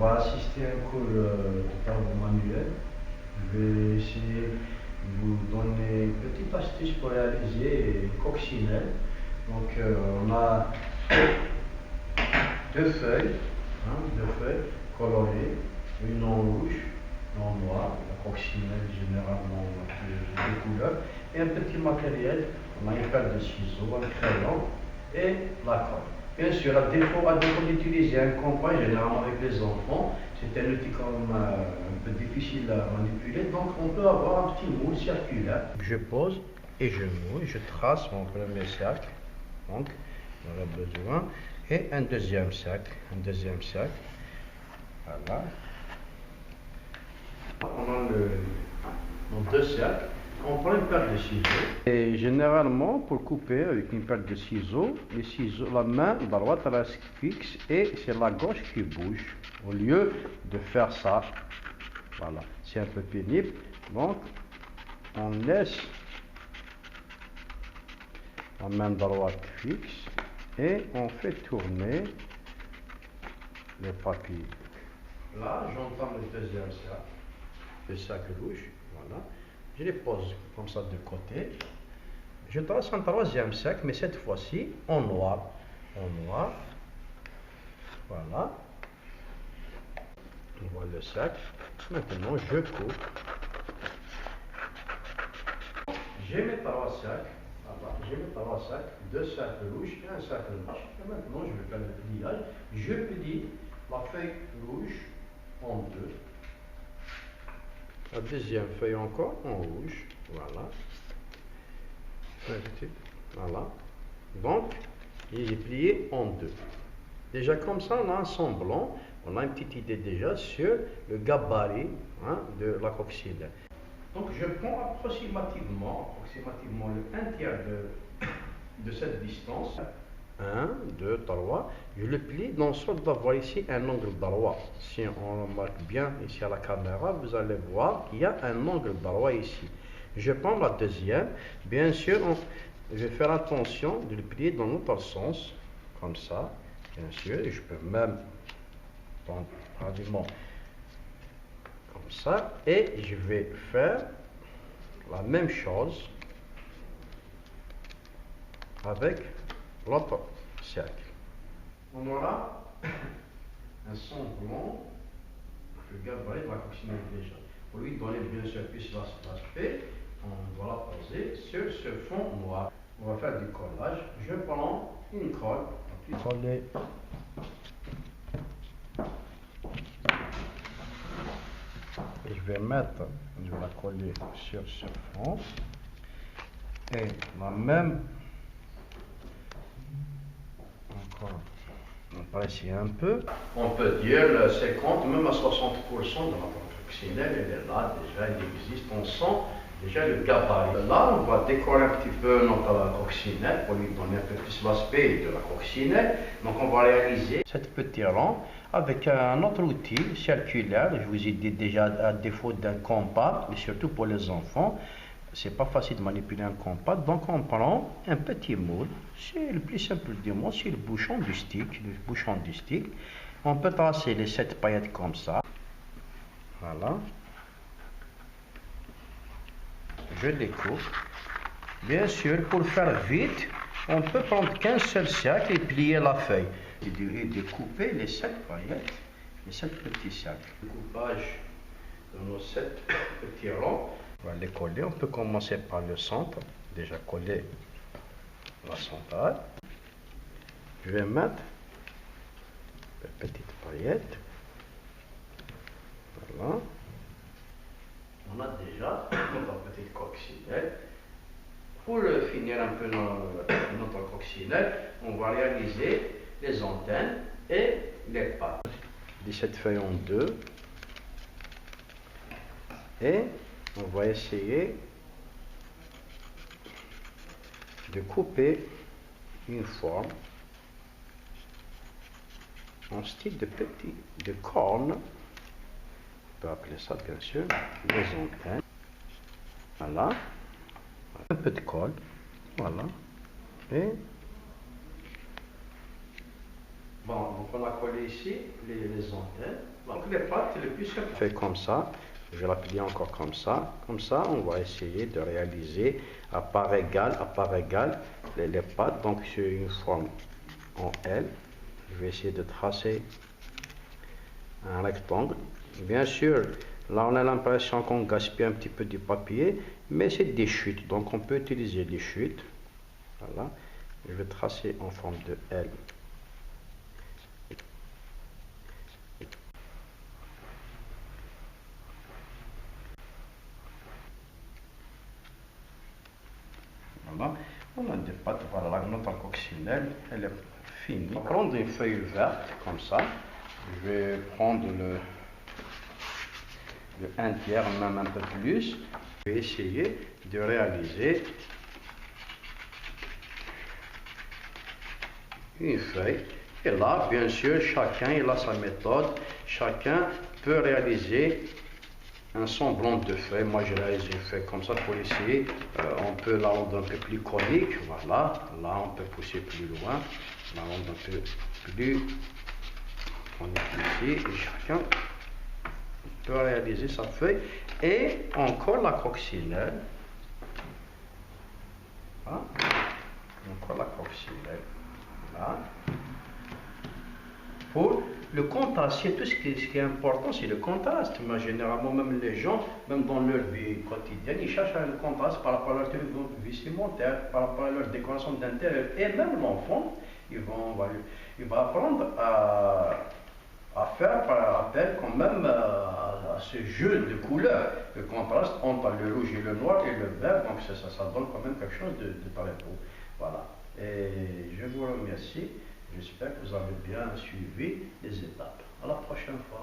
va assister à un cours de travaux manuels. Je vais essayer de vous donner une petite astuce pour réaliser une coccinelle. Donc on a deux feuilles colorées, une en rouge, une en noir. La coccinelle généralement on a deux couleurs. Et un petit matériel, on a une paire de ciseaux, un crayon et la colle. Bien sûr, à défaut d'utiliser un compas, généralement avec les enfants, c'est un outil quand même un peu difficile à manipuler, donc on peut avoir un petit moule circulaire. Je pose et je moule, je trace mon premier cercle, donc on aura besoin, et un deuxième cercle, voilà. On a nos deux cercles. On prend une paire de ciseaux. Et généralement, pour couper avec une paire de ciseaux, la main droite reste fixe et c'est la gauche qui bouge. Au lieu de faire ça, voilà, c'est un peu pénible. Donc, on laisse la main droite fixe et on fait tourner le papier. Là, j'entame le deuxième cercle, le cercle rouge, voilà. Je les pose comme ça de côté. Je trace un troisième cercle, mais cette fois-ci en noir. Voilà. On voit le cercle. Maintenant, je coupe. J'ai mes trois cercles. Voilà. Deux cercles rouges et un cercle noir. Et maintenant, je vais faire le pliage. Je plie la feuille rouge en deux. La deuxième feuille encore en rouge, voilà. Voilà. Donc, il est plié en deux. Déjà comme ça, on a un semblant, on a une petite idée déjà sur le gabarit de la coccinelle. Donc, je prends approximativement le 1/3 de cette distance. 1, 2, 3. Je le plie dans sorte d'avoir ici un angle droit. Si on remarque bien ici à la caméra, vous allez voir qu'il y a un angle droit ici. Je prends la deuxième. Bien sûr, je vais faire attention de le plier dans l'autre sens, comme ça. Bien sûr, et je peux même prendre pratiquement comme ça. Et je vais faire la même chose avec l'autre cercle. On aura un semblant, le gabarit de la coccinelle déjà. Pour lui donner bien sûr plus l'aspect, on va la poser sur ce fond noir. On va faire du collage. Je prends une colle, coller. Et je vais la coller sur ce fond. Et la même, encore, on va essayer un peu. On peut dire 50, même à 60% de la coccinelle, elle est là déjà, elle existe. On sent déjà le gabarit. Là, on va décorer un petit peu notre coccinelle pour lui donner un peu plus l'aspect de la coccinelle. Donc, on va réaliser cette petite rond avec un autre outil circulaire. Je vous ai dit déjà, à défaut d'un compas, mais surtout pour les enfants, c'est pas facile de manipuler un compas. Donc, on prend un petit moule. C'est le plus simple du monde, c'est le bouchon du stick. On peut tracer les 7 paillettes comme ça. Voilà. Je les coupe. Bien sûr, pour faire vite, on peut prendre qu'un seul cercle et plier la feuille. Et de couper les 7 paillettes, les 7 petits cercles. Le coupage de nos 7 petits ronds, on va les coller. On peut commencer par le centre. Déjà coller la centrale. Je vais mettre les petites paillettes. Voilà. On a déjà notre petite coccinelle. Pour finir un peu notre coccinelle, on va réaliser les antennes et les pattes. 17 feuilles en deux. Et on va essayer de couper une forme en style de corne. On peut appeler ça bien sûr des antennes. Voilà. Un peu de colle. Voilà. Et Bon, donc on a collé ici les antennes. Donc les pattes, le plus simple, fait comme ça. Je vais l'appliquer encore comme ça. Comme ça, on va essayer de réaliser à part égale les pattes. Donc sur une forme en L, je vais essayer de tracer un rectangle. Bien sûr, là on a l'impression qu'on gaspille un petit peu du papier, mais c'est des chutes. Donc on peut utiliser des chutes. Voilà. Je vais tracer en forme de L. Voilà. On a des pattes, voilà, notre coccinelle, elle est finie. On va prendre une feuille verte, comme ça. Je vais prendre le 1 tiers, même un peu plus. Je vais essayer de réaliser une feuille. Et là, bien sûr, chacun il a sa méthode. Chacun peut réaliser un semblant de feuille. Moi, je réalise une feuille comme ça pour essayer. On peut la rendre un peu plus conique. Voilà. Là, on peut pousser plus loin. La rendre un peu plus conique ici. Et chacun peut réaliser sa feuille. Et encore la coccinelle. Hein? Encore la coccinelle. Là. Pour le contraste, c'est tout ce qui est important, c'est le contraste. Mais généralement, même les gens, même dans leur vie quotidienne, ils cherchent le contraste par rapport à leur tenue vestimentaire, par rapport à leur décoration d'intérieur. Et même l'enfant, il va apprendre à faire appel quand même à ce jeu de couleurs, le contraste entre le rouge et le noir et le vert. Donc ça donne quand même quelque chose de très beau. Voilà. Et je vous remercie. J'espère que vous avez bien suivi les étapes. À la prochaine fois.